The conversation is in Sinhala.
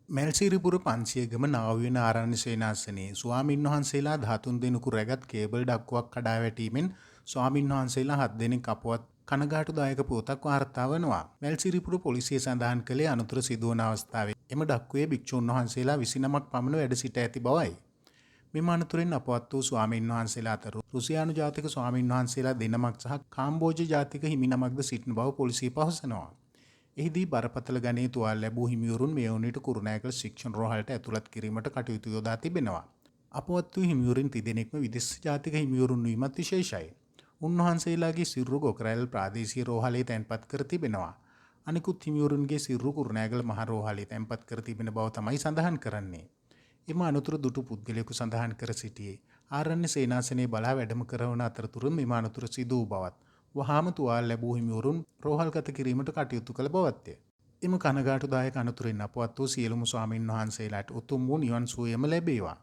මැල්සිරිපුර 500ගම නාවියන ආරණ්‍ය සේනාසනයේ ස්වාමින් වහන්සේලා 13 දෙනෙකු රැගත් කේබල් ඩක්කුවක් කඩා වැටීමෙන් ස්වාමින් වහන්සේලා 7 දෙනෙක් අපවත් කනගාටුදායක පුවතක් වාර්තා වනවා. මැල්සිරිපුර පොලිසිය සඳහන් කළේ අනතුර සිදුවන අවස්ථාවේ එම ඩක්කුවේ භික්ෂුන් වහන්සේලා 29ක් පමණ වැඩ සිට ඇති බවයි. මෙම අනතුරෙන් අපවත් වූ ස්වාමින් වහන්සේලා අතර රුසියානු ජාතික ස්වාමින් වහන්සේලා දෙනමක් සහ කාම්බෝජ ජාතික හිමිනමක්ද සිටින බව පොලිසිය පවසනවා. එහිදී බරපතල ගණයේ තුවාල ලැබූ හිමිවරුන් මේ වනවිට කුරුණෑගල ශික්ෂණ රෝහලට ඇතුළත් කිරීමට කටයුතු යොදා තිබෙනවා. අපවත් වූ හිමිවරුන් තිදෙනෙක්ම විදේශ ජාතික හිමිවරුන් වීමත් විශේෂයි. උන්වහන්සේලාගේ සිරුරු ගොකරැල් ප්‍රාදේශීය රෝහලේ තැන්පත් කර තිබෙනවා. අනිකුත් හිමිවරුන්ගේ සිරුරු කුරුණෑගල මහ රෝහලේ තැන්පත් කර තිබෙන බව තමයි සඳහන් කරන්නේ. එම අනතුර දුටු පුද්ගලයෙකු සඳහන් කර සිටියේ ආරණ්‍ය සේනාසනයේ බලා වැඩම කරවන අතරතුර මෙම අනතුර සිදු වූ බවත් වහාම තුවාල ලැබූ හිමිවරුන් රෝහල්ගත කිරීමට කටයුතු කළ බවත්ය. එම කනගාටුදායක අනතුරින් අපවත් වූ සියලුම ස්වාමින් වහන්සේලාට උතුම් වූ නිවන් සුවයම ලැබේවා.